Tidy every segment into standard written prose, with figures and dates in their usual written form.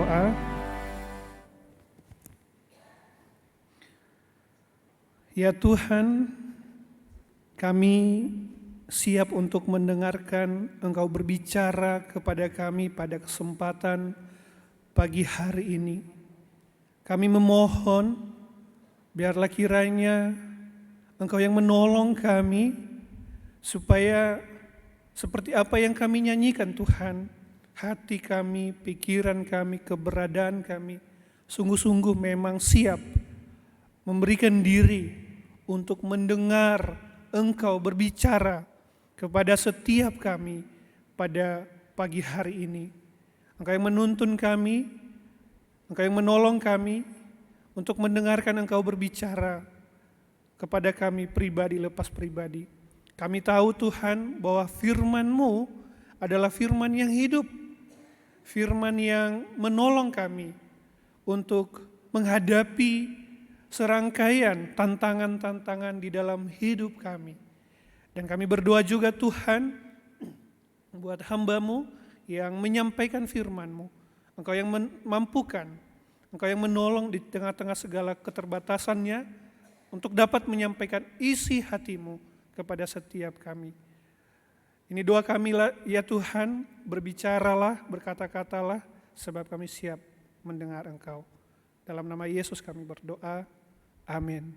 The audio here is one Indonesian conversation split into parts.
berdoa. Ya Tuhan, kami siap untuk mendengarkan Engkau berbicara kepada kami pada kesempatan pagi hari ini. Kami memohon, biarlah kiranya Engkau yang menolong kami, supaya seperti apa yang kami nyanyikan Tuhan, hati kami, pikiran kami, keberadaan kami, sungguh-sungguh memang siap memberikan diri untuk mendengar Engkau berbicara kepada setiap kami pada pagi hari ini. Engkau yang menuntun kami, Engkau yang menolong kami untuk mendengarkan Engkau berbicara kepada kami pribadi lepas pribadi. Kami tahu Tuhan bahwa firman-Mu adalah firman yang hidup, firman yang menolong kami untuk menghadapi serangkaian tantangan-tantangan di dalam hidup kami. Dan kami berdoa juga Tuhan, buat hamba-Mu yang menyampaikan firman-Mu. Engkau yang memampukan, Engkau yang menolong di tengah-tengah segala keterbatasannya untuk dapat menyampaikan isi hati-Mu kepada setiap kami. Ini doa kami ya Tuhan, berbicaralah, berkata-katalah, sebab kami siap mendengar Engkau. Dalam nama Yesus kami berdoa. Amin.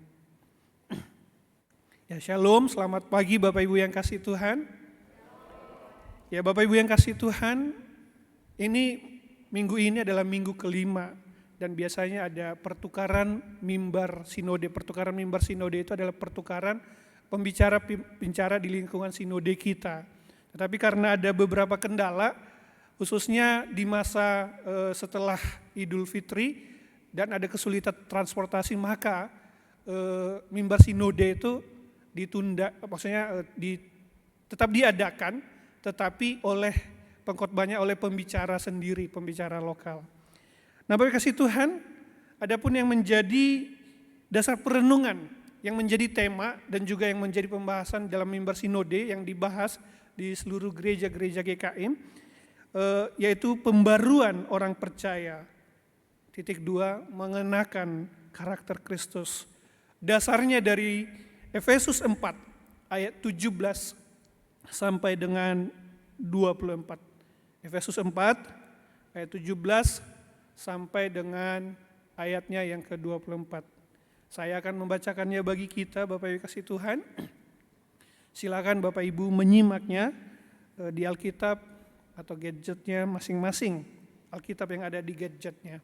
Ya shalom, selamat pagi Bapak Ibu yang kasih Tuhan. Ya Bapak Ibu yang kasih Tuhan, ini minggu ini adalah minggu kelima dan biasanya ada pertukaran mimbar sinode. Pertukaran mimbar sinode itu adalah pertukaran pembicara di lingkungan sinode kita. Tetapi karena ada beberapa kendala, khususnya di masa setelah Idul Fitri, dan ada kesulitan transportasi, maka mimbar sinode itu ditunda, maksudnya tetap diadakan, tetapi oleh pengkhotbahnya oleh pembicara sendiri, pembicara lokal. Nah, Bapak kasih Tuhan, adapun yang menjadi dasar perenungan, yang menjadi tema dan juga yang menjadi pembahasan dalam mimbar sinode yang dibahas di seluruh gereja-gereja GKM, yaitu pembaruan orang percaya. Titik 2, mengenakan karakter Kristus. Dasarnya dari Efesus 4 ayat 17 sampai dengan 24. Efesus 4 ayat 17 sampai dengan ayatnya yang ke-24. Saya akan membacakannya bagi kita Bapak Ibu kasih Tuhan. Silakan Bapak Ibu menyimaknya di Alkitab atau gadgetnya masing-masing. Alkitab yang ada di gadgetnya.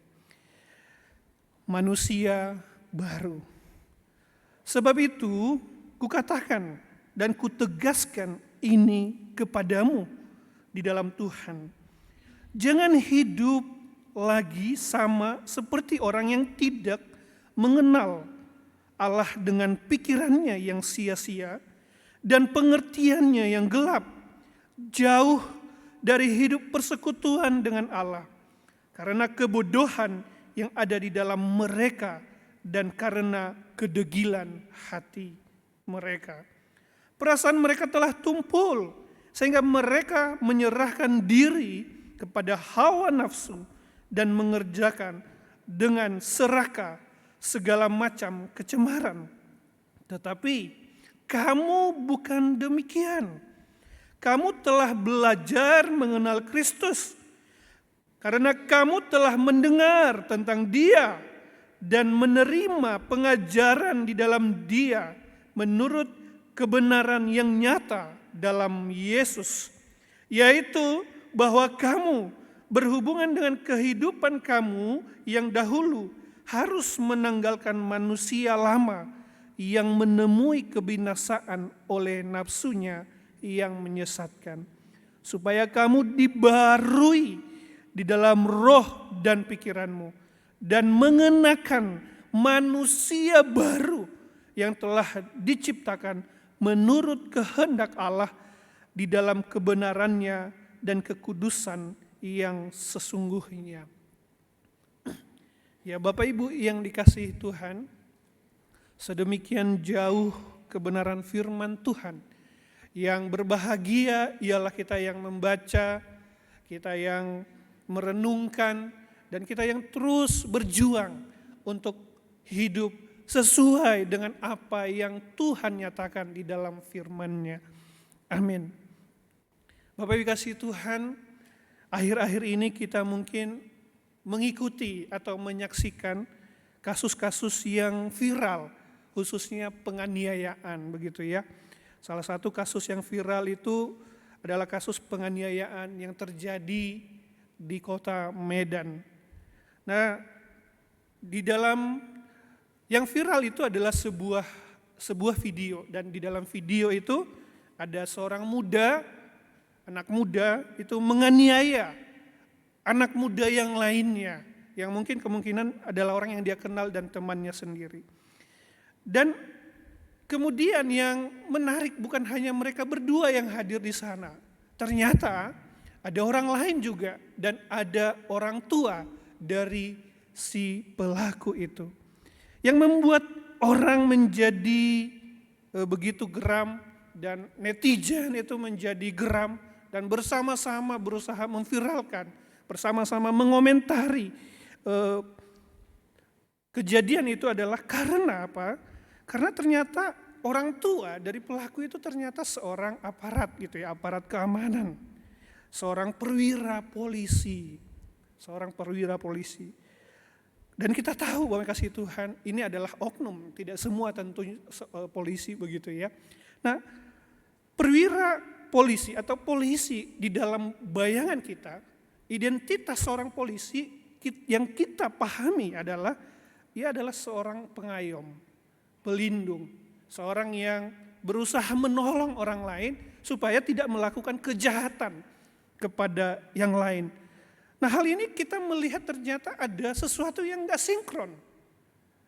Manusia baru. Sebab itu kukatakan dan kutegaskan ini kepadamu di dalam Tuhan. Jangan hidup lagi sama seperti orang yang tidak mengenal Allah dengan pikirannya yang sia-sia dan pengertiannya yang gelap, jauh dari hidup persekutuan dengan Allah karena kebodohan yang ada di dalam mereka dan karena kedegilan hati mereka. Perasaan mereka telah tumpul sehingga mereka menyerahkan diri kepada hawa nafsu dan mengerjakan dengan serakah segala macam kecemaran. Tetapi kamu bukan demikian. Kamu telah belajar mengenal Kristus karena kamu telah mendengar tentang Dia dan menerima pengajaran di dalam Dia menurut kebenaran yang nyata dalam Yesus, yaitu bahwa kamu berhubungan dengan kehidupan kamu yang dahulu harus menanggalkan manusia lama yang menemui kebinasaan oleh nafsunya yang menyesatkan, supaya kamu dibarui di dalam roh dan pikiranmu dan mengenakan manusia baru yang telah diciptakan menurut kehendak Allah di dalam kebenarannya dan kekudusan yang sesungguhnya. Ya Bapak Ibu yang dikasihi Tuhan, sedemikian jauh kebenaran firman Tuhan. Yang berbahagia ialah kita yang membaca, kita yang merenungkan, dan kita yang terus berjuang untuk hidup sesuai dengan apa yang Tuhan nyatakan di dalam firman-Nya. Amin. Bapak Ibu kasih Tuhan, akhir-akhir ini kita mungkin mengikuti atau menyaksikan kasus-kasus yang viral, khususnya penganiayaan begitu ya. Salah satu kasus yang viral itu adalah kasus penganiayaan yang terjadi di kota Medan. Nah, di dalam yang viral itu adalah sebuah video, dan di dalam video itu ada seorang anak muda itu menganiaya anak muda yang lainnya, yang mungkin kemungkinan adalah orang yang dia kenal dan temannya sendiri. Dan kemudian yang menarik bukan hanya mereka berdua yang hadir di sana. Ternyata ada orang lain juga, dan ada orang tua dari si pelaku itu. Yang membuat orang menjadi begitu geram, dan netizen itu menjadi geram, dan bersama-sama berusaha memviralkan, bersama-sama mengomentari kejadian itu adalah karena apa? Karena ternyata orang tua dari pelaku itu ternyata seorang aparat gitu ya, aparat keamanan. Seorang perwira polisi. Dan kita tahu bahwa kasih Tuhan ini adalah oknum, tidak semua tentu polisi begitu ya. Nah, perwira polisi atau polisi di dalam bayangan kita, identitas seorang polisi yang kita pahami adalah ia adalah seorang pengayom, pelindung, seorang yang berusaha menolong orang lain supaya tidak melakukan kejahatan kepada yang lain. Nah, hal ini kita melihat ternyata ada sesuatu yang gak sinkron.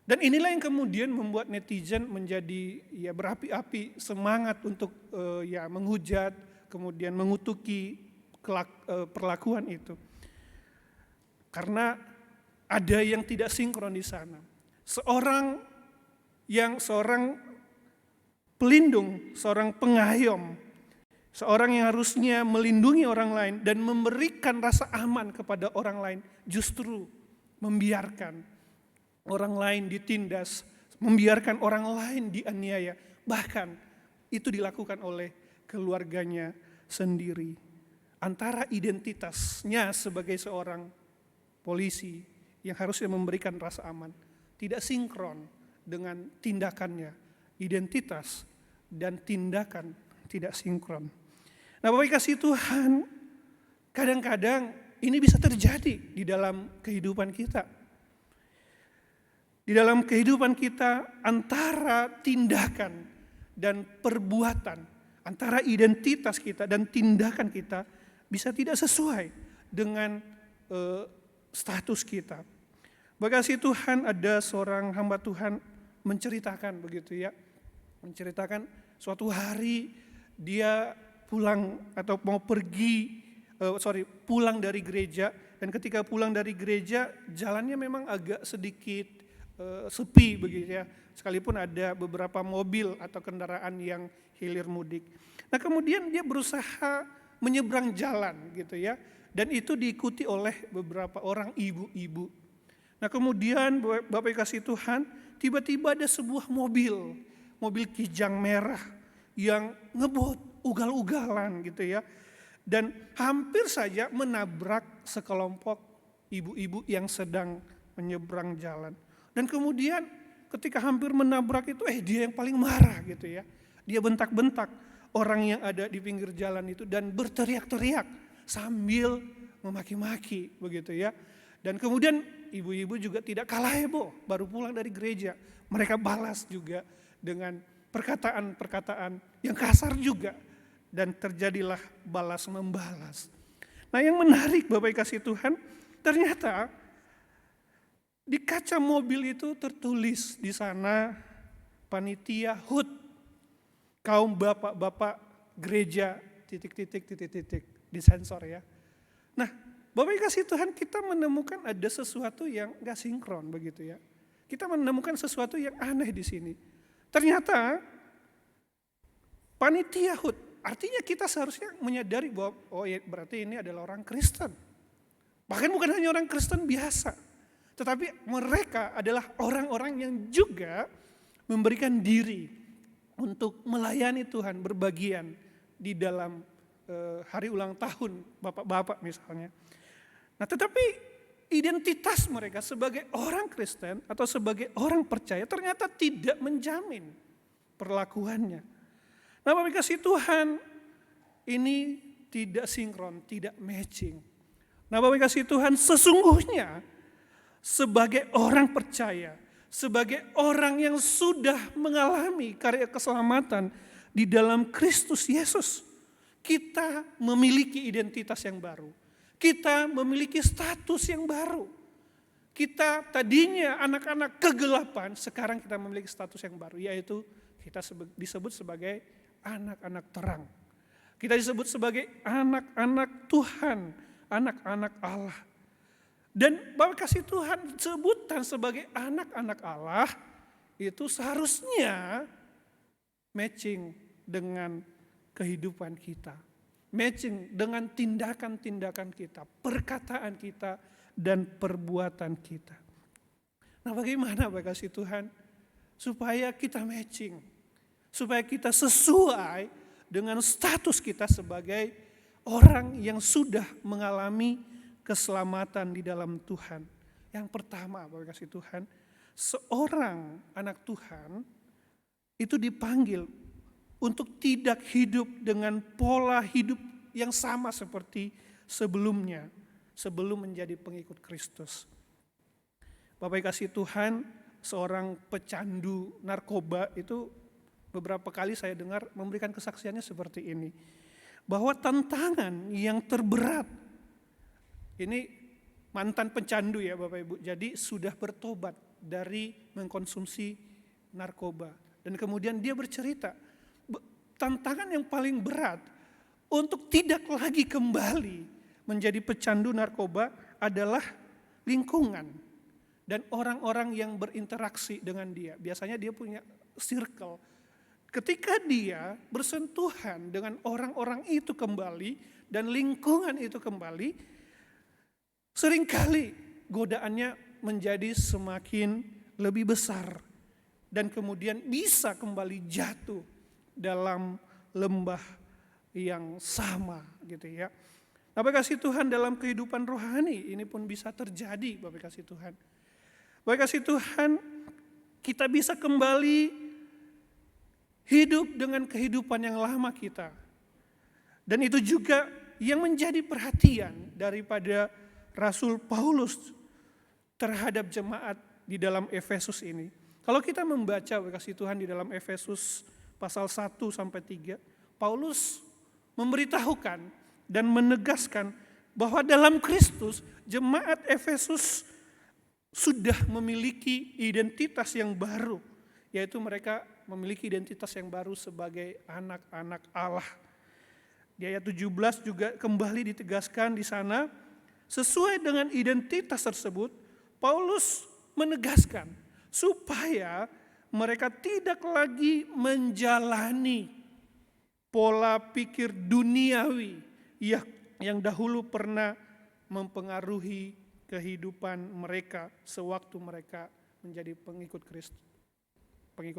Dan inilah yang kemudian membuat netizen menjadi ya berapi-api semangat untuk menghujat, kemudian mengutuki perlakuan itu. Karena ada yang tidak sinkron di sana. Seorang pelindung, seorang pengayom, seorang yang harusnya melindungi orang lain dan memberikan rasa aman kepada orang lain, justru membiarkan orang lain ditindas, membiarkan orang lain dianiaya, bahkan itu dilakukan oleh keluarganya sendiri. Antara identitasnya sebagai seorang polisi yang harusnya memberikan rasa aman, tidak sinkron dengan tindakannya, identitas dan tindakan tidak sinkron. Nah, Bapak kasih Tuhan, kadang-kadang ini bisa terjadi di dalam kehidupan kita. Di dalam kehidupan kita antara tindakan dan perbuatan, antara identitas kita dan tindakan kita bisa tidak sesuai dengan status kita. Bapak kasih Tuhan, ada seorang hamba Tuhan menceritakan begitu ya. Menceritakan suatu hari dia pulang atau mau pulang dari gereja, dan ketika pulang dari gereja jalannya memang agak sedikit sepi begitu ya, sekalipun ada beberapa mobil atau kendaraan yang hilir mudik. Nah, kemudian dia berusaha menyeberang jalan gitu ya, dan itu diikuti oleh beberapa orang ibu-ibu. Nah, kemudian Bapak kasih Tuhan, tiba-tiba ada sebuah mobil kijang merah yang ngebut ugal-ugalan gitu ya, dan hampir saja menabrak sekelompok ibu-ibu yang sedang menyeberang jalan. Dan kemudian ketika hampir menabrak itu, dia yang paling marah gitu ya. Dia bentak-bentak orang yang ada di pinggir jalan itu dan berteriak-teriak sambil memaki-maki begitu ya. Dan kemudian ibu-ibu juga tidak kalah heboh, baru pulang dari gereja. Mereka balas juga dengan perkataan-perkataan yang kasar juga. Dan terjadilah balas membalas. Nah, yang menarik Bapak kasih Tuhan, ternyata di kaca mobil itu tertulis di sana panitia HUT, kaum bapak-bapak gereja, titik, disensor ya. Nah, Bapak kasih Tuhan, kita menemukan ada sesuatu yang gak sinkron begitu ya. Kita menemukan sesuatu yang aneh di sini. Ternyata panitia HUT, artinya kita seharusnya menyadari bahwa berarti ini adalah orang Kristen. Bahkan bukan hanya orang Kristen biasa, tetapi mereka adalah orang-orang yang juga memberikan diri untuk melayani Tuhan, berbagian di dalam hari ulang tahun bapak-bapak misalnya. Nah, tetapi identitas mereka sebagai orang Kristen atau sebagai orang percaya ternyata tidak menjamin perlakuannya. Nah, Bapak kasih Tuhan, ini tidak sinkron, tidak matching. Nah, Bapak kasih Tuhan, sesungguhnya sebagai orang percaya, sebagai orang yang sudah mengalami karya keselamatan di dalam Kristus Yesus, kita memiliki identitas yang baru. Kita memiliki status yang baru. Kita tadinya anak-anak kegelapan, sekarang kita memiliki status yang baru, yaitu kita disebut sebagai anak-anak terang. Kita disebut sebagai anak-anak Tuhan, anak-anak Allah. Dan Bapak kasih Tuhan, sebutan sebagai anak-anak Allah itu seharusnya matching dengan kehidupan kita. Matching dengan tindakan-tindakan kita, perkataan kita, dan perbuatan kita. Nah, bagaimana Bapak kasih Tuhan? Supaya kita matching. Supaya kita sesuai dengan status kita sebagai orang yang sudah mengalami keselamatan di dalam Tuhan. Yang pertama, Bapak kasih Tuhan, seorang anak Tuhan itu dipanggil untuk tidak hidup dengan pola hidup yang sama seperti sebelumnya, sebelum menjadi pengikut Kristus. Bapak kasih Tuhan, seorang pecandu narkoba itu beberapa kali saya dengar memberikan kesaksiannya seperti ini. Bahwa tantangan yang terberat, ini mantan pencandu ya Bapak Ibu, jadi sudah bertobat dari mengkonsumsi narkoba. Dan kemudian dia bercerita, tantangan yang paling berat untuk tidak lagi kembali menjadi pecandu narkoba adalah lingkungan dan orang-orang yang berinteraksi dengan dia. Biasanya dia punya circle. Ketika dia bersentuhan dengan orang-orang itu kembali dan lingkungan itu kembali, seringkali godaannya menjadi semakin lebih besar dan kemudian bisa kembali jatuh dalam lembah yang sama gitu ya. Bapak kasih Tuhan, dalam kehidupan rohani ini pun bisa terjadi Bapak kasih Tuhan. Bapak kasih Tuhan, kita bisa kembali hidup dengan kehidupan yang lama kita. Dan itu juga yang menjadi perhatian daripada Rasul Paulus terhadap jemaat di dalam Efesus ini. Kalau kita membaca kasih Tuhan di dalam Efesus pasal 1-3, Paulus memberitahukan dan menegaskan bahwa dalam Kristus jemaat Efesus sudah memiliki identitas yang baru, yaitu mereka memiliki identitas yang baru sebagai anak-anak Allah. Di ayat 17 juga kembali ditegaskan di sana, sesuai dengan identitas tersebut, Paulus menegaskan supaya mereka tidak lagi menjalani pola pikir duniawi yang dahulu pernah mempengaruhi kehidupan mereka sewaktu mereka menjadi pengikut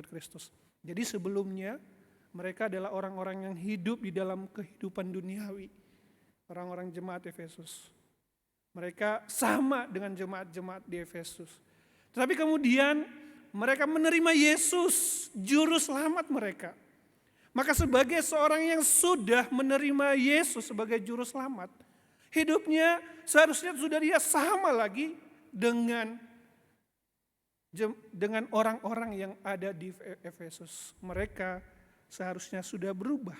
Kristus. Jadi sebelumnya mereka adalah orang-orang yang hidup di dalam kehidupan duniawi. Orang-orang jemaat Efesus. Mereka sama dengan jemaat-jemaat di Efesus. Tetapi kemudian mereka menerima Yesus, juru selamat mereka. Maka sebagai seorang yang sudah menerima Yesus sebagai juru selamat, hidupnya seharusnya sudah dia sama lagi dengan orang-orang yang ada di Efesus. Mereka seharusnya sudah berubah.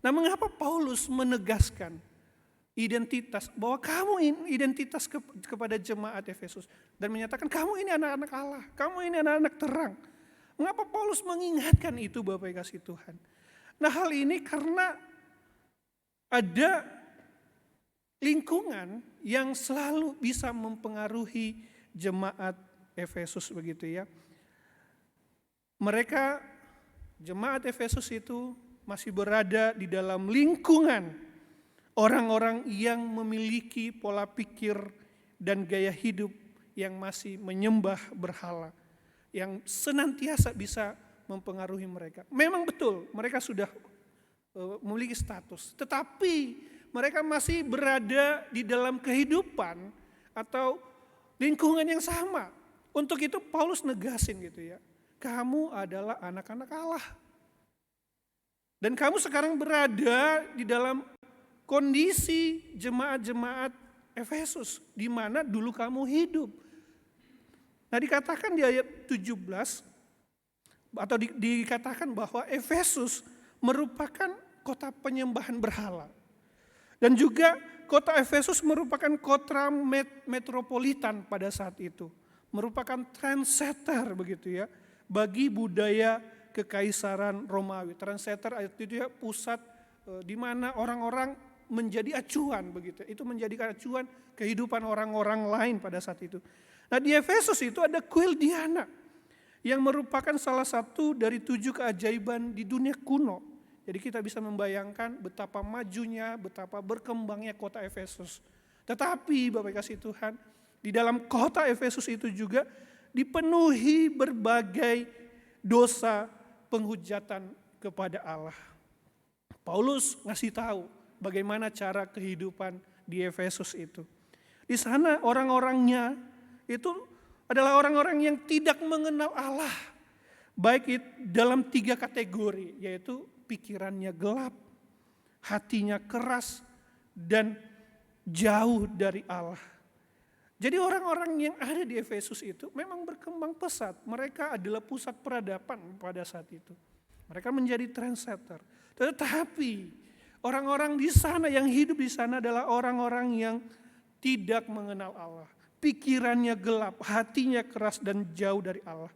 Nah, mengapa Paulus menegaskan identitas, bahwa kamu identitas kepada jemaat Efesus, dan menyatakan kamu ini anak-anak Allah, kamu ini anak-anak terang. Mengapa Paulus mengingatkan itu Bapak kasih Tuhan? Nah, hal ini karena ada lingkungan yang selalu bisa mempengaruhi jemaat Efesus begitu ya. Mereka, jemaat Efesus itu masih berada di dalam lingkungan orang-orang yang memiliki pola pikir dan gaya hidup yang masih menyembah berhala, yang senantiasa bisa mempengaruhi mereka. Memang betul, mereka sudah memiliki status, tetapi mereka masih berada di dalam kehidupan atau lingkungan yang sama. Untuk itu Paulus negasin gitu ya, kamu adalah anak-anak Allah. Dan kamu sekarang berada di dalam kondisi jemaat-jemaat Efesus, di mana dulu kamu hidup. Nah, dikatakan di ayat 17, atau dikatakan bahwa Efesus merupakan kota penyembahan berhala. Dan juga kota Efesus merupakan kota metropolitan pada saat itu. Merupakan trendsetter begitu ya, bagi budaya kekaisaran Romawi. Trendsetter itu ya pusat di mana orang-orang menjadi acuan begitu. Itu menjadikan acuan kehidupan orang-orang lain pada saat itu. Nah, di Efesus itu ada kuil Diana yang merupakan salah satu dari 7 keajaiban di dunia kuno. Jadi kita bisa membayangkan betapa majunya, betapa berkembangnya kota Efesus. Tetapi Bapak kasih Tuhan, di dalam kota Efesus itu juga dipenuhi berbagai dosa penghujatan kepada Allah. Paulus ngasih tahu bagaimana cara kehidupan di Efesus itu. Di sana orang-orangnya itu adalah orang-orang yang tidak mengenal Allah. Baik dalam 3 kategori, yaitu pikirannya gelap, hatinya keras, dan jauh dari Allah. Jadi orang-orang yang ada di Efesus itu memang berkembang pesat. Mereka adalah pusat peradaban pada saat itu. Mereka menjadi trendsetter. Tetapi orang-orang di sana yang hidup di sana adalah orang-orang yang tidak mengenal Allah. Pikirannya gelap, hatinya keras dan jauh dari Allah.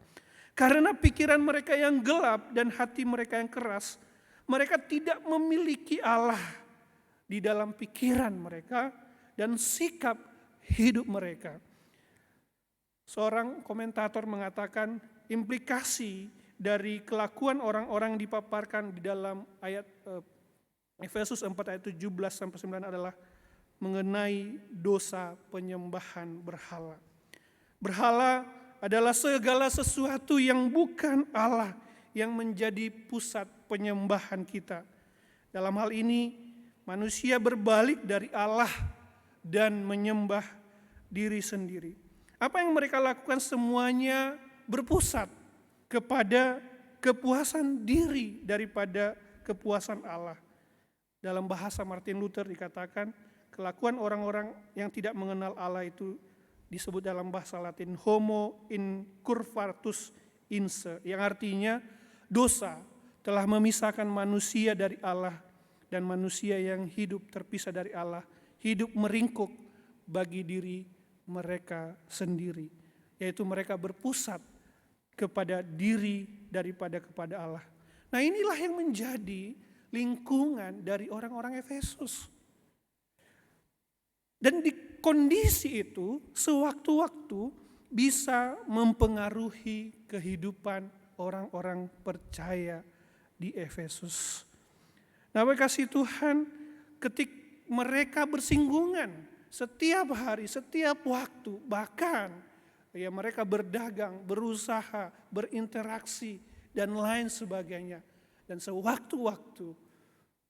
Karena pikiran mereka yang gelap dan hati mereka yang keras, mereka tidak memiliki Allah di dalam pikiran mereka dan sikap hidup mereka. Seorang komentator mengatakan implikasi dari kelakuan orang-orang dipaparkan di dalam ayat Efesus 4 ayat 17 sampai 9 adalah mengenai dosa penyembahan berhala. Berhala adalah segala sesuatu yang bukan Allah yang menjadi pusat penyembahan kita. Dalam hal ini manusia berbalik dari Allah dan menyembah diri sendiri. Apa yang mereka lakukan semuanya berpusat kepada kepuasan diri daripada kepuasan Allah. Dalam bahasa Martin Luther dikatakan kelakuan orang-orang yang tidak mengenal Allah itu disebut dalam bahasa Latin homo incurvatus inse, yang artinya dosa telah memisahkan manusia dari Allah dan manusia yang hidup terpisah dari Allah, hidup meringkuk bagi diri mereka sendiri, yaitu mereka berpusat kepada diri daripada kepada Allah. Nah, inilah yang menjadi lingkungan dari orang-orang Efesus. Dan di kondisi itu sewaktu-waktu bisa mempengaruhi kehidupan orang-orang percaya di Efesus. Nah, kasih Tuhan, ketika mereka bersinggungan setiap hari, setiap waktu, bahkan ya mereka berdagang, berusaha, berinteraksi dan lain sebagainya. Dan sewaktu-waktu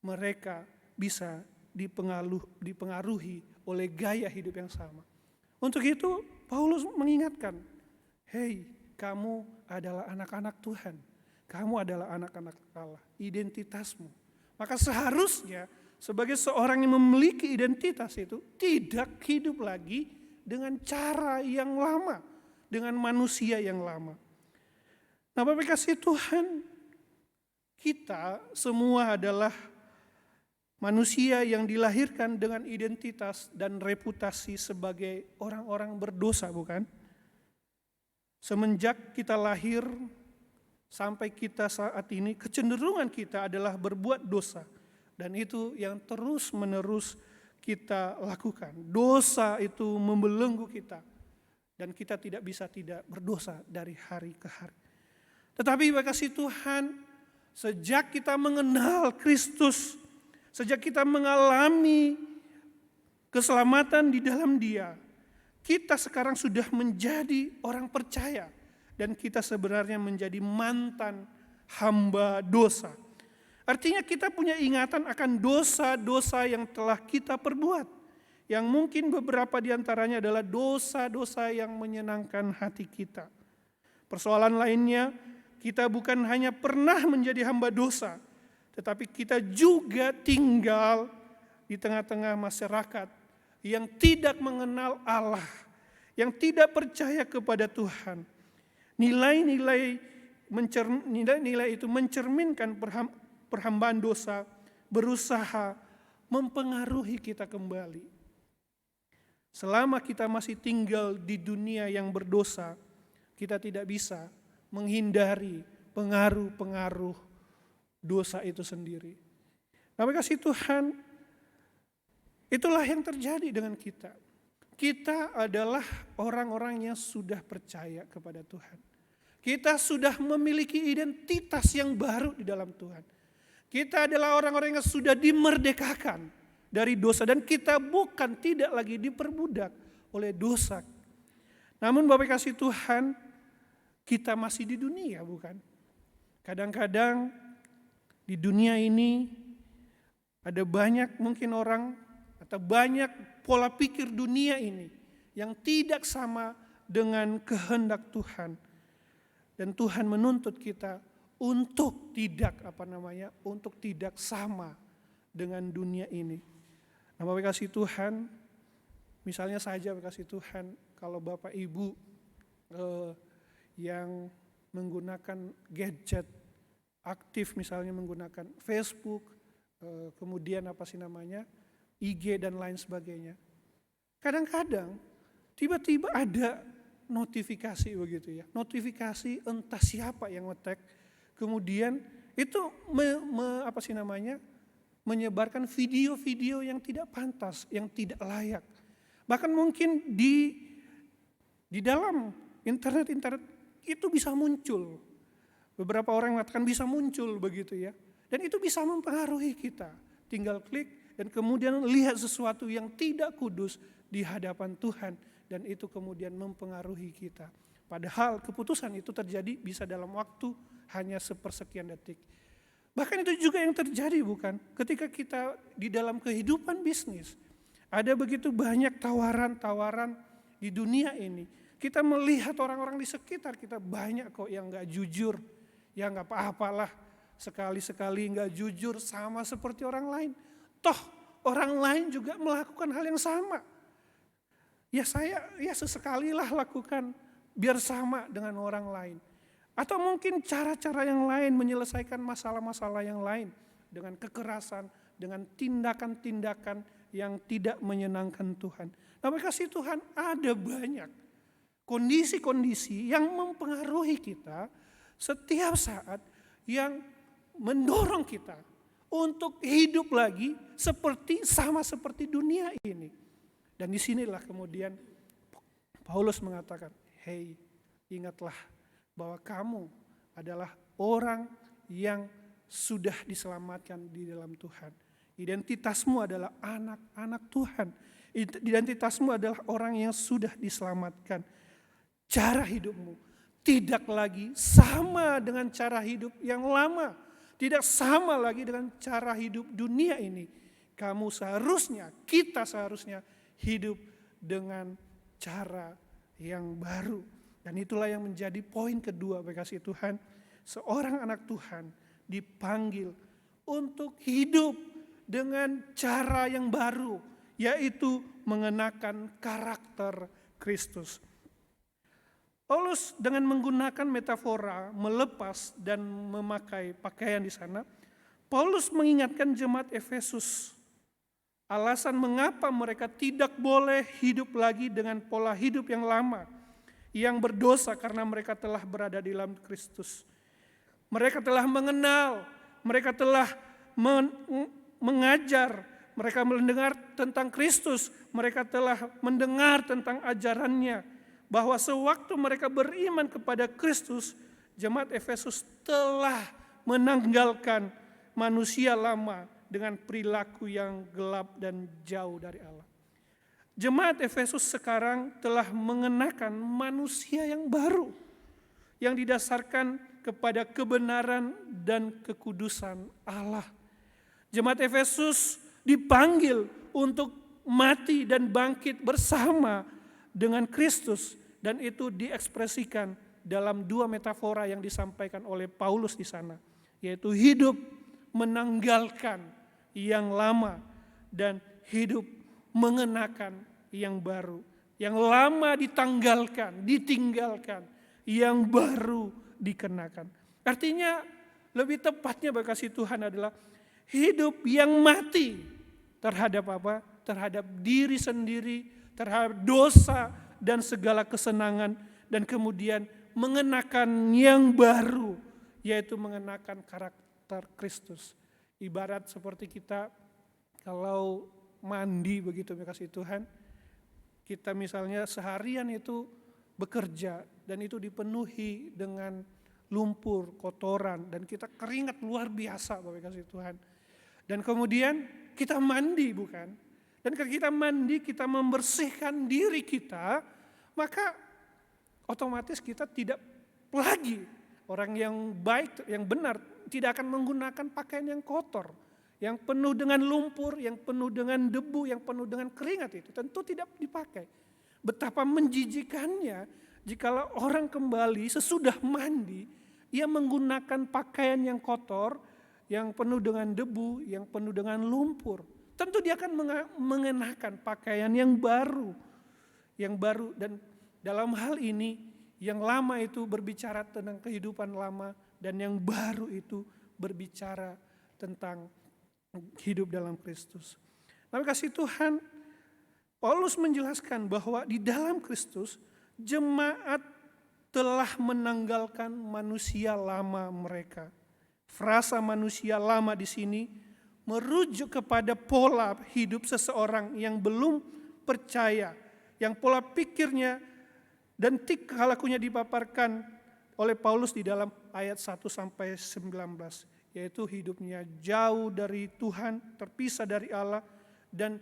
mereka bisa dipengaruhi oleh gaya hidup yang sama. Untuk itu Paulus mengingatkan, hei, kamu adalah anak-anak Tuhan. Kamu adalah anak-anak Allah, identitasmu. Maka seharusnya sebagai seorang yang memiliki identitas itu tidak hidup lagi dengan cara yang lama, dengan manusia yang lama. Nah, Bapak kasih Tuhan, kita semua adalah manusia yang dilahirkan dengan identitas dan reputasi sebagai orang-orang berdosa, bukan? Semenjak kita lahir sampai kita saat ini, kecenderungan kita adalah berbuat dosa. Dan itu yang terus-menerus kita lakukan. Dosa itu membelenggu kita. Dan kita tidak bisa tidak berdosa dari hari ke hari. Tetapi kasih Tuhan, sejak kita mengenal Kristus, sejak kita mengalami keselamatan di dalam Dia, kita sekarang sudah menjadi orang percaya dan kita sebenarnya menjadi mantan hamba dosa. Artinya kita punya ingatan akan dosa-dosa yang telah kita perbuat, yang mungkin beberapa di antaranya adalah dosa-dosa yang menyenangkan hati kita. Persoalan lainnya, kita bukan hanya pernah menjadi hamba dosa, tetapi kita juga tinggal di tengah-tengah masyarakat yang tidak mengenal Allah, yang tidak percaya kepada Tuhan. Nilai-nilai itu mencerminkan perhambaan dosa, berusaha mempengaruhi kita kembali. Selama kita masih tinggal di dunia yang berdosa, kita tidak bisa menghindari pengaruh-pengaruh dosa itu sendiri. Nah, kasih Tuhan, itulah yang terjadi dengan kita. Kita adalah orang-orang yang sudah percaya kepada Tuhan. Kita sudah memiliki identitas yang baru di dalam Tuhan. Kita adalah orang-orang yang sudah dimerdekakan dari dosa. Dan kita bukan tidak lagi diperbudak oleh dosa. Namun Bapak kasih Tuhan, kita masih di dunia, bukan? Kadang-kadang di dunia ini ada banyak mungkin orang atau banyak pola pikir dunia ini yang tidak sama dengan kehendak Tuhan. Dan Tuhan menuntut kita untuk tidak untuk tidak sama dengan dunia ini. Nah, Bapak kasih Tuhan, misalnya saja Bapak kasih Tuhan, kalau Bapak Ibu yang menggunakan gadget aktif, misalnya menggunakan Facebook, kemudian IG dan lain sebagainya. Kadang-kadang tiba-tiba ada notifikasi begitu ya. Notifikasi entah siapa yang nge-tag, kemudian itu menyebarkan video-video yang tidak pantas, yang tidak layak. Bahkan mungkin di dalam internet itu bisa muncul. Beberapa orang mengatakan bisa muncul begitu ya. Dan itu bisa mempengaruhi kita. Tinggal klik dan kemudian lihat sesuatu yang tidak kudus di hadapan Tuhan. Dan itu kemudian mempengaruhi kita. Padahal keputusan itu terjadi bisa dalam waktu hanya sepersekian detik. Bahkan itu juga yang terjadi bukan? Ketika kita di dalam kehidupan bisnis. Ada begitu banyak tawaran-tawaran di dunia ini. Kita melihat orang-orang di sekitar kita banyak kok yang gak jujur. Ya gak apa-apalah, sekali-sekali gak jujur sama seperti orang lain. Toh orang lain juga melakukan hal yang sama. Ya saya sesekali lah lakukan biar sama dengan orang lain. Atau mungkin cara-cara yang lain menyelesaikan masalah-masalah yang lain. Dengan kekerasan, dengan tindakan-tindakan yang tidak menyenangkan Tuhan. Nah, kasih Tuhan ada banyak kondisi-kondisi yang mempengaruhi kita setiap saat yang mendorong kita untuk hidup lagi sama seperti dunia ini. Dan disinilah kemudian Paulus mengatakan, hey, ingatlah bahwa kamu adalah orang yang sudah diselamatkan di dalam Tuhan. Identitasmu adalah anak-anak Tuhan. Identitasmu adalah orang yang sudah diselamatkan. Cara hidupmu tidak lagi sama dengan cara hidup yang lama. Tidak sama lagi dengan cara hidup dunia ini. Kita seharusnya hidup dengan cara yang baru. Dan itulah yang menjadi poin kedua, kasih Tuhan. Seorang anak Tuhan dipanggil untuk hidup dengan cara yang baru. Yaitu mengenakan karakter Kristus. Paulus dengan menggunakan metafora melepas dan memakai pakaian di sana, Paulus mengingatkan jemaat Efesus alasan mengapa mereka tidak boleh hidup lagi dengan pola hidup yang lama, yang berdosa karena mereka telah berada di dalam Kristus. Mereka telah mengenal, mereka telah mengajar, mereka mendengar tentang Kristus, mereka telah mendengar tentang ajarannya. Bahwa sewaktu mereka beriman kepada Kristus, jemaat Efesus telah menanggalkan manusia lama dengan perilaku yang gelap dan jauh dari Allah. Jemaat Efesus sekarang telah mengenakan manusia yang baru, yang didasarkan kepada kebenaran dan kekudusan Allah. Jemaat Efesus dipanggil untuk mati dan bangkit bersama dengan Kristus, dan itu diekspresikan dalam dua metafora yang disampaikan oleh Paulus di sana, yaitu hidup menanggalkan yang lama dan hidup mengenakan yang baru. Yang lama ditinggalkan, yang baru dikenakan. Artinya lebih tepatnya bagi kasih Tuhan adalah hidup yang mati terhadap apa? Terhadap diri sendiri, terhadap dosa dan segala kesenangan, dan kemudian mengenakan yang baru, yaitu mengenakan karakter Kristus. Ibarat seperti kita kalau mandi begitu kasih Tuhan, kita misalnya seharian itu bekerja dan itu dipenuhi dengan lumpur, kotoran, dan kita keringat luar biasa Bapak kasih Tuhan. Dan kemudian kita mandi bukan? Dan ketika kita mandi, kita membersihkan diri kita, maka otomatis kita tidak lagi orang yang baik, yang benar, tidak akan menggunakan pakaian yang kotor, yang penuh dengan lumpur, yang penuh dengan debu, yang penuh dengan keringat itu tentu tidak dipakai. Betapa menjijikannya jikalau orang kembali sesudah mandi, ia menggunakan pakaian yang kotor, yang penuh dengan debu, yang penuh dengan lumpur. Tentu dia akan mengenakan pakaian yang baru. Dan dalam hal ini, yang lama itu berbicara tentang kehidupan lama, dan yang baru itu berbicara tentang hidup dalam Kristus. Nah, kasih Tuhan, Paulus menjelaskan bahwa di dalam Kristus, jemaat telah menanggalkan manusia lama mereka. Frasa manusia lama di sini merujuk kepada pola hidup seseorang yang belum percaya, yang pola pikirnya dan tingkah lakunya dipaparkan oleh Paulus di dalam ayat 1-19, yaitu hidupnya jauh dari Tuhan, terpisah dari Allah, dan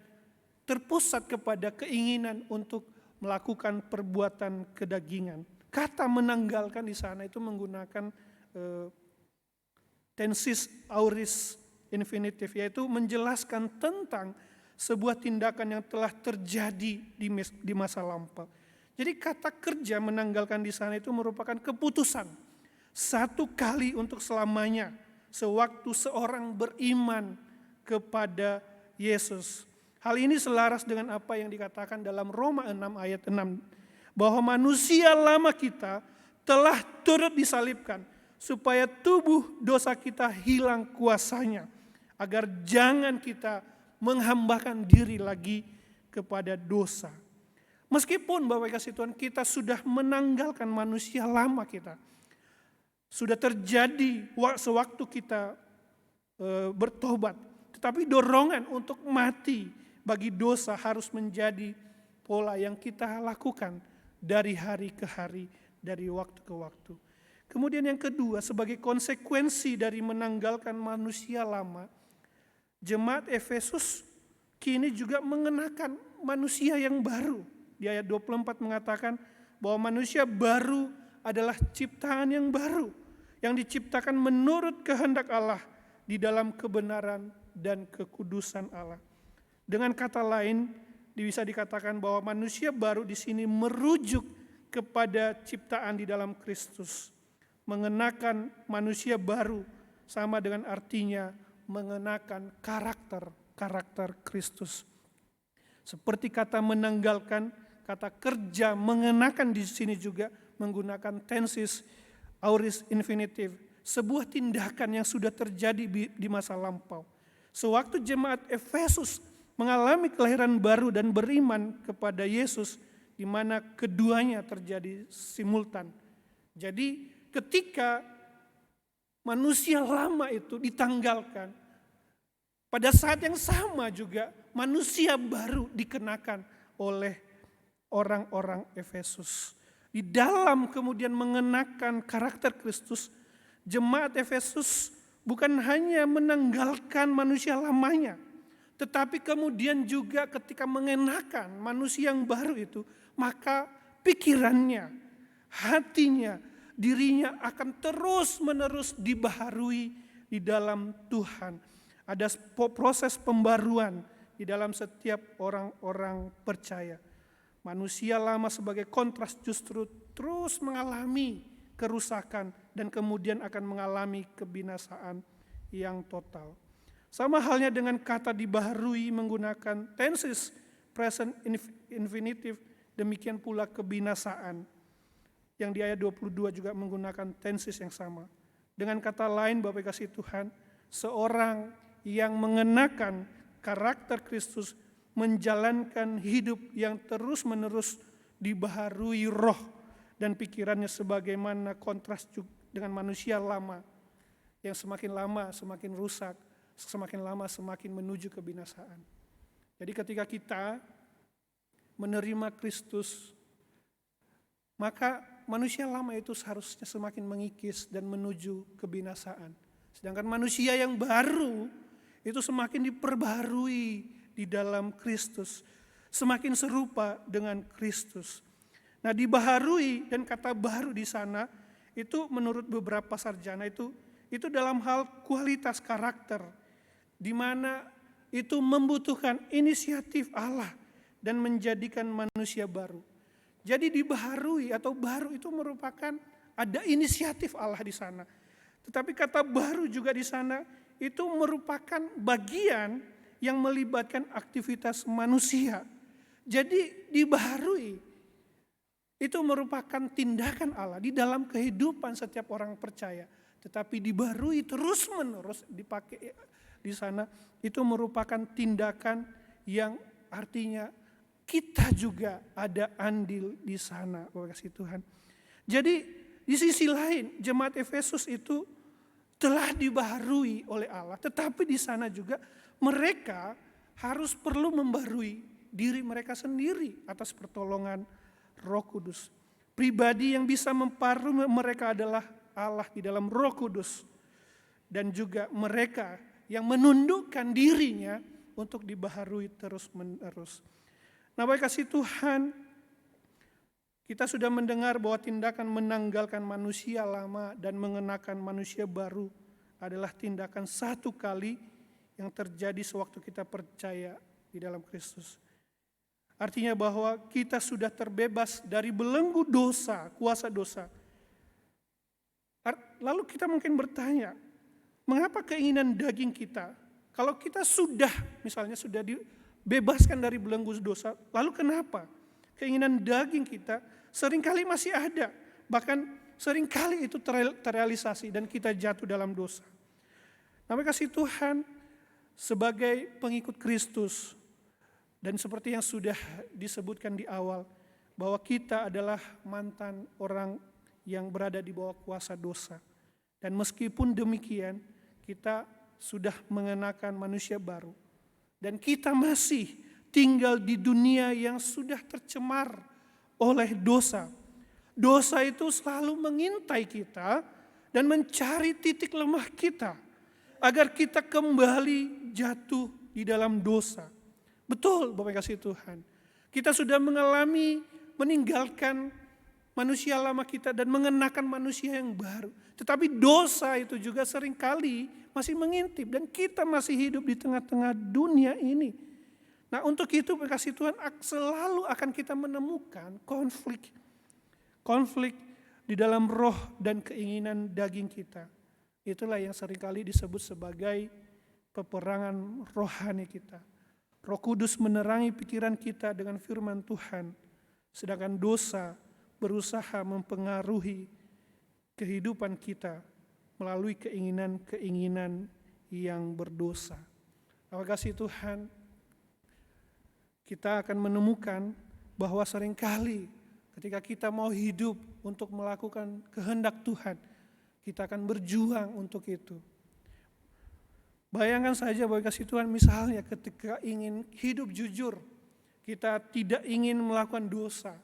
terpusat kepada keinginan untuk melakukan perbuatan kedagingan. Kata menanggalkan di sana itu menggunakan tensis aorist infinitif, yaitu menjelaskan tentang sebuah tindakan yang telah terjadi di masa lampau. Jadi kata kerja menanggalkan di sana itu merupakan keputusan satu kali untuk selamanya, sewaktu seorang beriman kepada Yesus. Hal ini selaras dengan apa yang dikatakan dalam Roma 6 ayat 6, bahwa manusia lama kita telah turut disalibkan supaya tubuh dosa kita hilang kuasanya, agar jangan kita menghambakan diri lagi kepada dosa. Meskipun Bapak kasih Tuhan, kita sudah menanggalkan manusia lama kita, sudah terjadi sewaktu kita bertobat, tetapi dorongan untuk mati bagi dosa harus menjadi pola yang kita lakukan dari hari ke hari, dari waktu ke waktu. Kemudian yang kedua, sebagai konsekuensi dari menanggalkan manusia lama, jemaat Efesus kini juga mengenakan manusia yang baru. Di ayat 24 mengatakan bahwa manusia baru adalah ciptaan yang baru, yang diciptakan menurut kehendak Allah di dalam kebenaran dan kekudusan Allah. Dengan kata lain, bisa dikatakan bahwa manusia baru di sini merujuk kepada ciptaan di dalam Kristus. Mengenakan manusia baru sama dengan artinya mengenakan karakter Kristus. Seperti kata menanggalkan, kata kerja mengenakan di sini juga menggunakan tensis aorist infinitive, sebuah tindakan yang sudah terjadi di masa lampau. Sewaktu jemaat Efesus mengalami kelahiran baru dan beriman kepada Yesus, di mana keduanya terjadi simultan. Jadi ketika manusia lama itu ditanggalkan, pada saat yang sama juga manusia baru dikenakan oleh orang-orang Efesus. Di dalam kemudian mengenakan karakter Kristus, jemaat Efesus bukan hanya menanggalkan manusia lamanya, tetapi kemudian juga ketika mengenakan manusia yang baru itu, maka pikirannya, hatinya, dirinya akan terus-menerus dibaharui di dalam Tuhan. Ada proses pembaruan di dalam setiap orang-orang percaya. Manusia lama sebagai kontras justru terus mengalami kerusakan dan kemudian akan mengalami kebinasaan yang total. Sama halnya dengan kata dibaharui menggunakan tenses present infinitive, demikian pula kebinasaan yang di ayat 22 juga menggunakan tenses yang sama. Dengan kata lain Bapak kasih Tuhan, seorang yang mengenakan karakter Kristus menjalankan hidup yang terus-menerus dibaharui roh dan pikirannya sebagaimana kontras dengan manusia lama yang semakin lama semakin rusak, semakin lama semakin menuju kebinasaan. Jadi ketika kita menerima Kristus, maka manusia lama itu seharusnya semakin mengikis dan menuju kebinasaan. Sedangkan manusia yang baru itu semakin diperbaharui di dalam Kristus, semakin serupa dengan Kristus. Nah, dibaharui dan kata baru di sana itu menurut beberapa sarjana itu dalam hal kualitas karakter, di mana itu membutuhkan inisiatif Allah dan menjadikan manusia baru. Jadi dibaharui atau baru itu merupakan ada inisiatif Allah di sana. Tetapi kata baru juga di sana itu merupakan bagian yang melibatkan aktivitas manusia. Jadi dibaharui itu merupakan tindakan Allah di dalam kehidupan setiap orang percaya. Tetapi dibaharui terus-menerus dipakai di sana itu merupakan tindakan yang artinya kita juga ada andil di sana, Bapak kasih Tuhan. Jadi di sisi lain jemaat Efesus itu telah dibaharui oleh Allah, tetapi di sana juga mereka harus perlu membaharui diri mereka sendiri atas pertolongan Roh Kudus. Pribadi yang bisa membaharui mereka adalah Allah di dalam Roh Kudus, dan juga mereka yang menundukkan dirinya untuk dibaharui terus-menerus. Nah, Bapak kasih Tuhan, kita sudah mendengar bahwa tindakan menanggalkan manusia lama dan mengenakan manusia baru adalah tindakan satu kali yang terjadi sewaktu kita percaya di dalam Kristus. Artinya bahwa kita sudah terbebas dari belenggu dosa, kuasa dosa. Lalu kita mungkin bertanya, mengapa keinginan daging kita, kalau kita sudah misalnya sudah dibebaskan dari belenggu dosa, lalu kenapa keinginan daging kita seringkali masih ada, bahkan seringkali itu terrealisasi dan kita jatuh dalam dosa. Nama kasih Tuhan, sebagai pengikut Kristus, dan seperti yang sudah disebutkan di awal, bahwa kita adalah mantan orang yang berada di bawah kuasa dosa. Dan meskipun demikian, kita sudah mengenakan manusia baru. Dan kita masih tinggal di dunia yang sudah tercemar oleh dosa. Dosa itu selalu mengintai kita dan mencari titik lemah kita agar kita kembali jatuh di dalam dosa. Betul Bapak kasih Tuhan. Kita sudah mengalami meninggalkan manusia lama kita dan mengenakan manusia yang baru. Tetapi dosa itu juga seringkali masih mengintip dan kita masih hidup di tengah-tengah dunia ini. Nah, untuk itu kasih Tuhan selalu akan kita menemukan konflik di dalam roh dan keinginan daging kita. Itulah yang seringkali disebut sebagai peperangan rohani kita. Roh Kudus menerangi pikiran kita dengan firman Tuhan, sedangkan dosa berusaha mempengaruhi kehidupan kita melalui keinginan-keinginan yang berdosa. Terima kasih Tuhan, kita akan menemukan bahwa seringkali ketika kita mau hidup untuk melakukan kehendak Tuhan, kita akan berjuang untuk itu. Bayangkan saja Bapak kasih Tuhan, misalnya ketika ingin hidup jujur, kita tidak ingin melakukan dosa,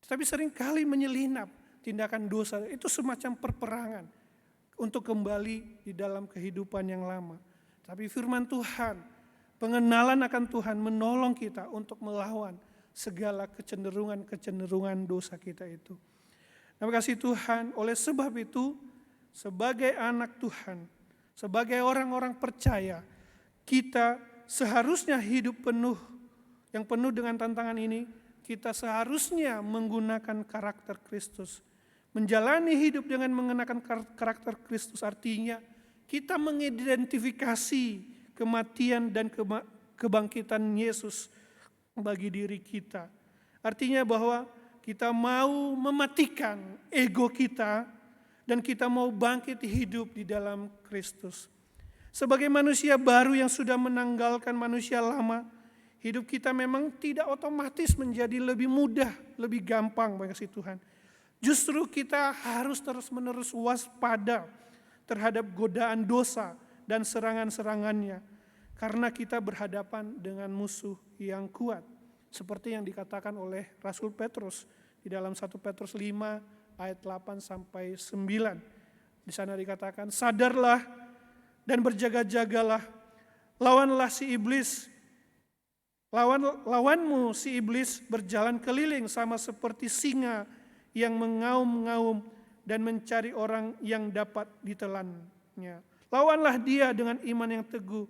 tetapi seringkali menyelinap tindakan dosa, itu semacam perperangan. untuk kembali di dalam kehidupan yang lama. Tapi firman Tuhan, pengenalan akan Tuhan menolong kita untuk melawan segala kecenderungan dosa kita itu. Terima kasih Tuhan, oleh sebab itu sebagai anak Tuhan, sebagai orang-orang percaya, kita seharusnya hidup yang penuh dengan tantangan ini. Kita seharusnya menggunakan karakter Kristus. Menjalani hidup dengan mengenakan karakter Kristus artinya kita mengidentifikasi kematian dan kebangkitan Yesus bagi diri kita. Artinya bahwa kita mau mematikan ego kita dan kita mau bangkit hidup di dalam Kristus. Sebagai manusia baru yang sudah menanggalkan manusia lama, hidup kita memang tidak otomatis menjadi lebih mudah, lebih gampang bagi Tuhan. Justru kita harus terus-menerus waspada terhadap godaan dosa dan serangan-serangannya. Karena kita berhadapan dengan musuh yang kuat. Seperti yang dikatakan oleh Rasul Petrus di dalam 1 Petrus 5 ayat 8 sampai 9. Di sana dikatakan, sadarlah dan berjaga-jagalah, lawanlah si iblis. Lawanmu si iblis berjalan keliling sama seperti singa yang mengaum-ngaum dan mencari orang yang dapat ditelannya. Lawanlah dia dengan iman yang teguh,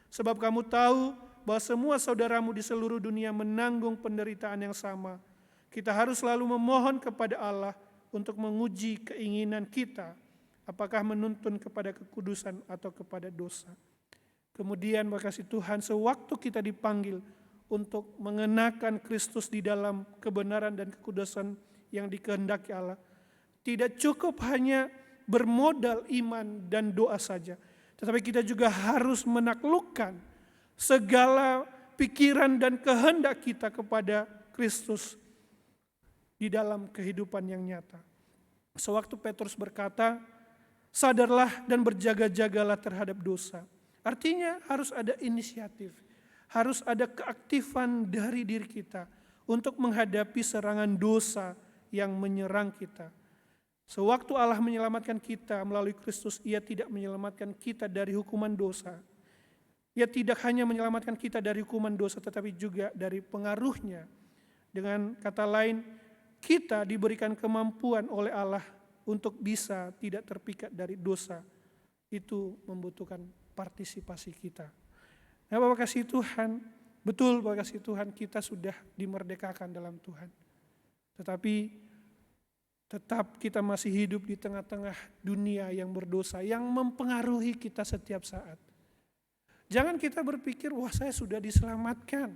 sebab kamu tahu bahwa semua saudaramu di seluruh dunia menanggung penderitaan yang sama. Kita harus selalu memohon kepada Allah untuk menguji keinginan kita, apakah menuntun kepada kekudusan atau kepada dosa. Kemudian makasih Tuhan, sewaktu kita dipanggil untuk mengenakan Kristus di dalam kebenaran dan kekudusan yang dikehendaki Allah, tidak cukup hanya bermodal iman dan doa saja, tetapi kita juga harus menaklukkan segala pikiran dan kehendak kita kepada Kristus di dalam kehidupan yang nyata. Sewaktu Petrus berkata, sadarlah dan berjaga-jagalah terhadap dosa. Artinya harus ada inisiatif, harus ada keaktifan dari diri kita untuk menghadapi serangan dosa yang menyerang kita. Sewaktu Allah menyelamatkan kita melalui Kristus, Ia tidak menyelamatkan kita dari hukuman dosa. Ia tidak hanya menyelamatkan kita dari hukuman dosa, tetapi juga dari pengaruhnya. Dengan kata lain, kita diberikan kemampuan oleh Allah untuk bisa tidak terpikat dari dosa. Itu membutuhkan partisipasi kita. Nah, Bapak kasih Tuhan, betul Bapak kasih Tuhan, kita sudah dimerdekakan dalam Tuhan. Tetapi tetap kita masih hidup di tengah-tengah dunia yang berdosa, yang mempengaruhi kita setiap saat. Jangan kita berpikir, wah saya sudah diselamatkan,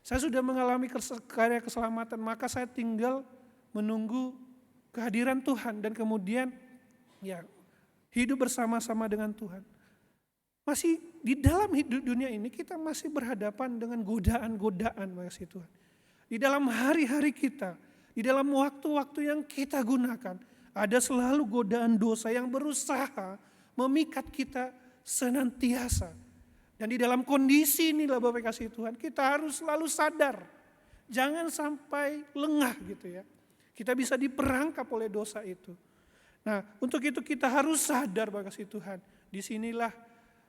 saya sudah mengalami karya keselamatan, maka saya tinggal menunggu kehadiran Tuhan dan kemudian ya hidup bersama-sama dengan Tuhan. Masih di dalam hidup dunia ini kita masih berhadapan dengan godaan-godaan makasih Tuhan. Di dalam hari-hari kita, di dalam waktu-waktu yang kita gunakan, ada selalu godaan dosa yang berusaha memikat kita senantiasa. Dan di dalam kondisi inilah Bapak kasih Tuhan, kita harus selalu sadar. Jangan sampai lengah gitu ya. Kita bisa diperangkap oleh dosa itu. Nah, untuk itu kita harus sadar Bapak kasih Tuhan. Disinilah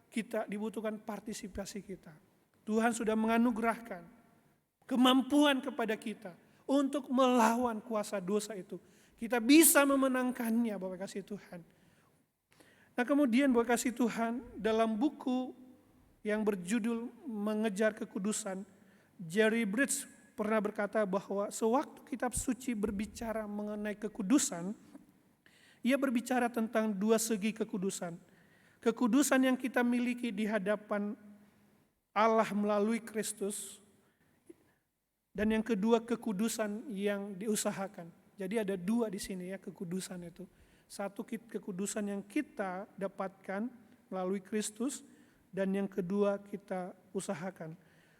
kita dibutuhkan partisipasi kita. Tuhan sudah menganugerahkan kemampuan kepada kita untuk melawan kuasa dosa itu. Kita bisa memenangkannya Bapak kasih Tuhan. Nah kemudian Bapak kasih Tuhan, dalam buku yang berjudul Mengejar Kekudusan, Jerry Bridges pernah berkata bahwa sewaktu kitab suci berbicara mengenai kekudusan, ia berbicara tentang dua segi kekudusan. Kekudusan yang kita miliki di hadapan Allah melalui Kristus, dan yang kedua kekudusan yang diusahakan. Jadi ada dua di sini ya kekudusan itu. Satu kekudusan yang kita dapatkan melalui Kristus, dan yang kedua kita usahakan.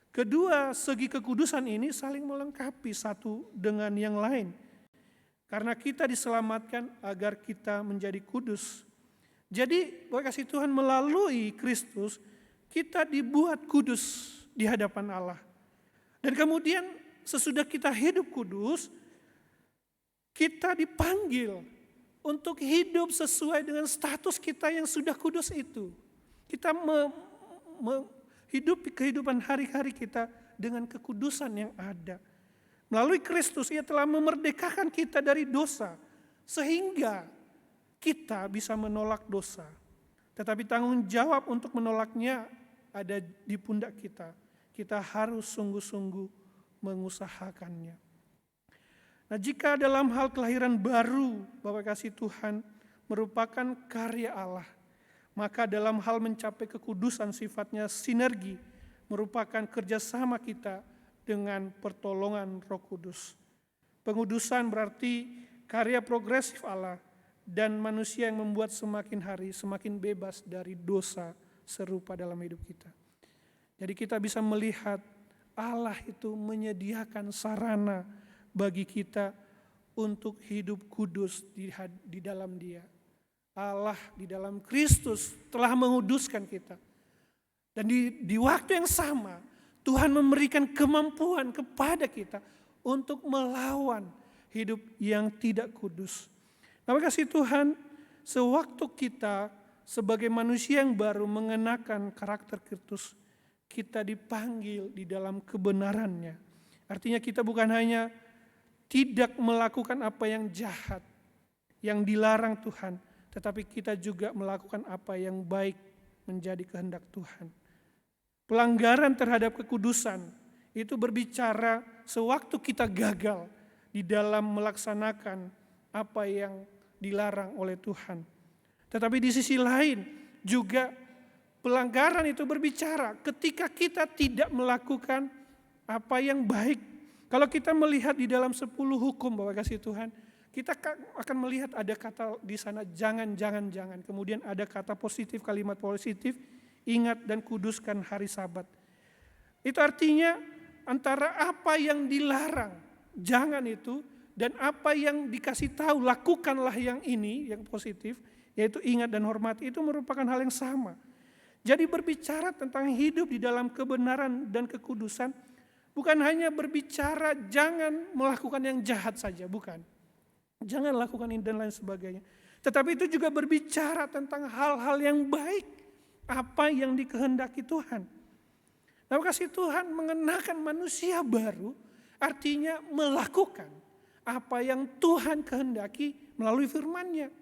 Kedua segi kekudusan ini saling melengkapi satu dengan yang lain. Karena kita diselamatkan agar kita menjadi kudus. Jadi Bapak kasih Tuhan, melalui Kristus kita dibuat kudus di hadapan Allah. Dan kemudian sesudah kita hidup kudus, kita dipanggil untuk hidup sesuai dengan status kita yang sudah kudus itu. Kita hidup kehidupan hari-hari kita dengan kekudusan yang ada. Melalui Kristus ia telah memerdekakan kita dari dosa. Sehingga kita bisa menolak dosa. Tetapi tanggung jawab untuk menolaknya ada di pundak kita. Kita harus sungguh-sungguh mengusahakannya. Nah, jika dalam hal kelahiran baru, Bapak kasih Tuhan, merupakan karya Allah, maka dalam hal mencapai kekudusan sifatnya sinergi, merupakan kerjasama kita dengan pertolongan Roh Kudus. Pengudusan berarti karya progresif Allah dan manusia yang membuat semakin hari semakin bebas dari dosa serupa dalam hidup kita. Jadi kita bisa melihat Allah itu menyediakan sarana bagi kita untuk hidup kudus di dalam Dia. Allah di dalam Kristus telah menguduskan kita. Dan di waktu yang sama Tuhan memberikan kemampuan kepada kita untuk melawan hidup yang tidak kudus. Nah, kasih Tuhan, sewaktu kita sebagai manusia yang baru mengenakan karakter Kristus, kita dipanggil di dalam kebenarannya. Artinya kita bukan hanya tidak melakukan apa yang jahat, yang dilarang Tuhan, tetapi kita juga melakukan apa yang baik menjadi kehendak Tuhan. Pelanggaran terhadap kekudusan itu berbicara sewaktu kita gagal di dalam melaksanakan apa yang dilarang oleh Tuhan. Tetapi di sisi lain juga pelanggaran itu berbicara ketika kita tidak melakukan apa yang baik. Kalau kita melihat di dalam 10 hukum Bapak kasih Tuhan, kita akan melihat ada kata di sana jangan. Kemudian ada kata positif, kalimat positif, ingat dan kuduskan hari Sabat. Itu artinya antara apa yang dilarang, jangan itu, dan apa yang dikasih tahu, lakukanlah yang ini, yang positif, yaitu ingat dan hormati, itu merupakan hal yang sama. Jadi berbicara tentang hidup di dalam kebenaran dan kekudusan, bukan hanya berbicara jangan melakukan yang jahat saja, bukan. Jangan lakukan ini dan lain sebagainya. Tetapi itu juga berbicara tentang hal-hal yang baik, apa yang dikehendaki Tuhan. Nah, kasih Tuhan mengenakan manusia baru, artinya melakukan apa yang Tuhan kehendaki melalui firman-Nya.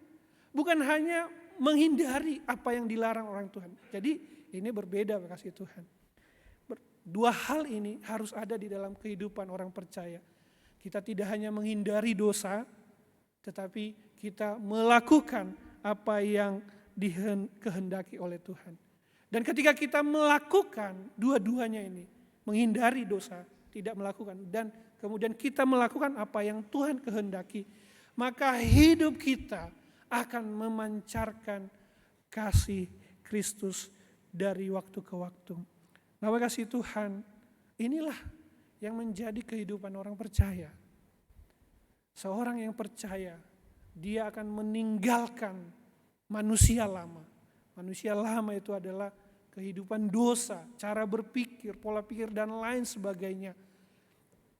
Bukan hanya menghindari apa yang dilarang orang Tuhan. Jadi ini berbeda kasih Tuhan. Dua hal ini harus ada di dalam kehidupan orang percaya. Kita tidak hanya menghindari dosa, tetapi kita melakukan apa yang dikehendaki oleh Tuhan. Dan ketika kita melakukan dua-duanya ini, menghindari dosa, tidak melakukan, dan kemudian kita melakukan apa yang Tuhan kehendaki, maka hidup kita akan memancarkan kasih Kristus dari waktu ke waktu. Nah, kasih Tuhan, inilah yang menjadi kehidupan orang percaya. Seorang yang percaya, dia akan meninggalkan manusia lama. Manusia lama itu adalah kehidupan dosa, cara berpikir, pola pikir dan lain sebagainya.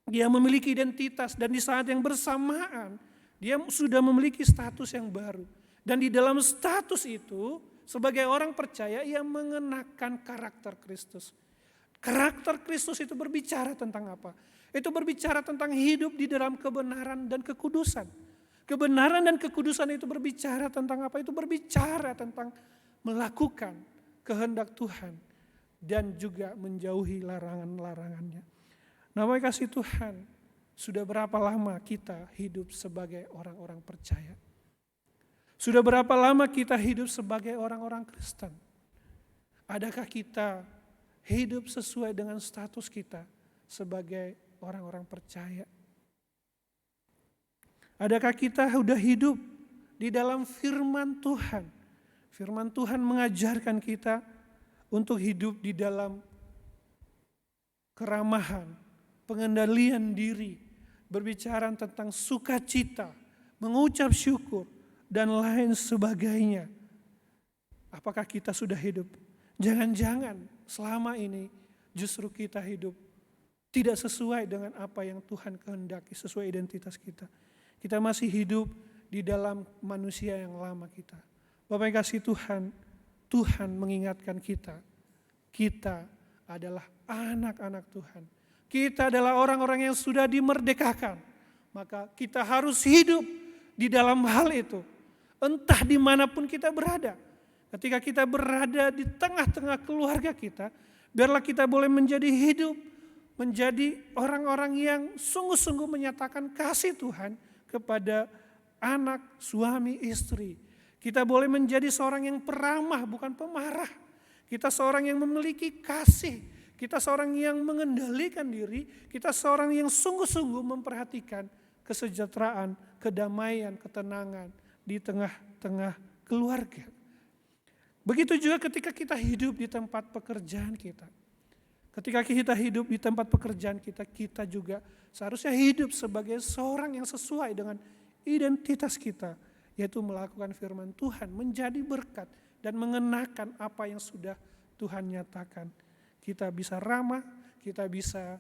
Dia memiliki identitas dan di saat yang bersamaan dia sudah memiliki status yang baru. Dan di dalam status itu sebagai orang percaya ia mengenakan karakter Kristus. Karakter Kristus itu berbicara tentang apa? Itu berbicara tentang hidup di dalam kebenaran dan kekudusan. Kebenaran dan kekudusan itu berbicara tentang apa? Itu berbicara tentang melakukan kehendak Tuhan dan juga menjauhi larangan-larangannya. Nama kasih Tuhan, sudah berapa lama kita hidup sebagai orang-orang percaya? Sudah berapa lama kita hidup sebagai orang-orang Kristen? Adakah kita hidup sesuai dengan status kita sebagai orang-orang percaya? Adakah kita sudah hidup di dalam firman Tuhan? Firman Tuhan mengajarkan kita untuk hidup di dalam keramahan, pengendalian diri, berbicara tentang sukacita, mengucap syukur, dan lain sebagainya. Apakah kita sudah hidup? Jangan-jangan selama ini justru kita hidup tidak sesuai dengan apa yang Tuhan kehendaki, sesuai identitas kita. Kita masih hidup di dalam manusia yang lama kita. Bapak yang kasih Tuhan, Tuhan mengingatkan kita adalah anak-anak Tuhan. Kita adalah orang-orang yang sudah dimerdekakan. Maka kita harus hidup di dalam hal itu. Entah dimanapun kita berada. Ketika kita berada di tengah-tengah keluarga kita, biarlah kita boleh menjadi hidup, menjadi orang-orang yang sungguh-sungguh menyatakan kasih Tuhan kepada anak, suami, istri. Kita boleh menjadi seorang yang peramah, bukan pemarah. Kita seorang yang memiliki kasih. Kita seorang yang mengendalikan diri. Kita seorang yang sungguh-sungguh memperhatikan kesejahteraan, kedamaian, ketenangan di tengah-tengah keluarga. Begitu juga ketika kita hidup di tempat pekerjaan kita. Ketika kita hidup di tempat pekerjaan kita, kita juga seharusnya hidup sebagai seorang yang sesuai dengan identitas kita, yaitu melakukan firman Tuhan, menjadi berkat dan mengenakan apa yang sudah Tuhan nyatakan. Kita bisa ramah, kita bisa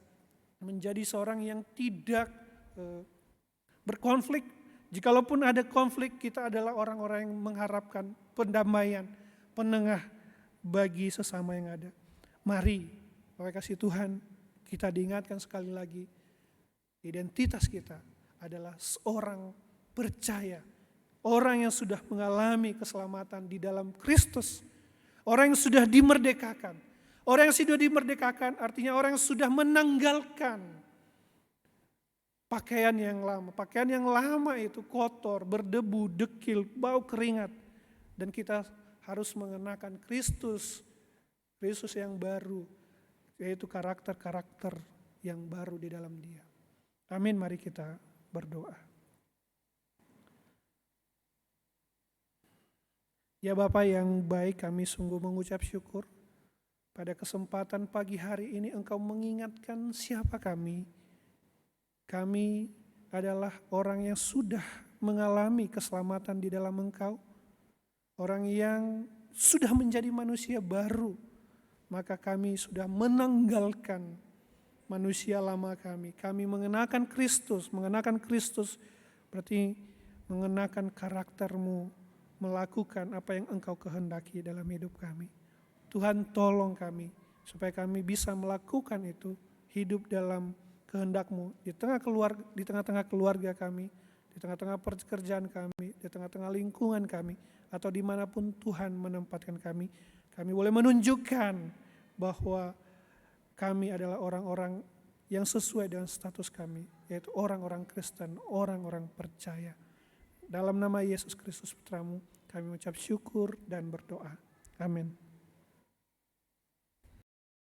menjadi seorang yang tidak berkonflik. Jikalaupun ada konflik, kita adalah orang-orang yang mengharapkan pendamaian, penengah bagi sesama yang ada. Mari, Bapak kasih Tuhan, kita diingatkan sekali lagi, identitas kita adalah seorang percaya, orang yang sudah mengalami keselamatan di dalam Kristus, orang yang sudah dimerdekakan. Orang yang sudah dimerdekakan artinya orang yang sudah menanggalkan pakaian yang lama. Pakaian yang lama itu kotor, berdebu, dekil, bau keringat. Dan kita harus mengenakan Kristus yang baru, yaitu karakter-karakter yang baru di dalam Dia. Amin, mari kita berdoa. Ya Bapa yang baik, kami sungguh mengucap syukur. Pada kesempatan pagi hari ini Engkau mengingatkan siapa kami. Kami adalah orang yang sudah mengalami keselamatan di dalam Engkau. Orang yang sudah menjadi manusia baru. Maka kami sudah menanggalkan manusia lama kami. Kami mengenakan Kristus. Mengenakan Kristus berarti mengenakan karakter-Mu, melakukan apa yang Engkau kehendaki dalam hidup kami. Tuhan tolong kami supaya kami bisa melakukan itu, hidup dalam kehendak-Mu di tengah-tengah keluarga kami, di tengah-tengah pekerjaan kami, di tengah-tengah lingkungan kami, atau dimanapun Tuhan menempatkan kami. Kami boleh menunjukkan bahwa kami adalah orang-orang yang sesuai dengan status kami, yaitu orang-orang Kristen, orang-orang percaya. Dalam nama Yesus Kristus Putra-Mu, kami mengucap syukur dan berdoa. Amin.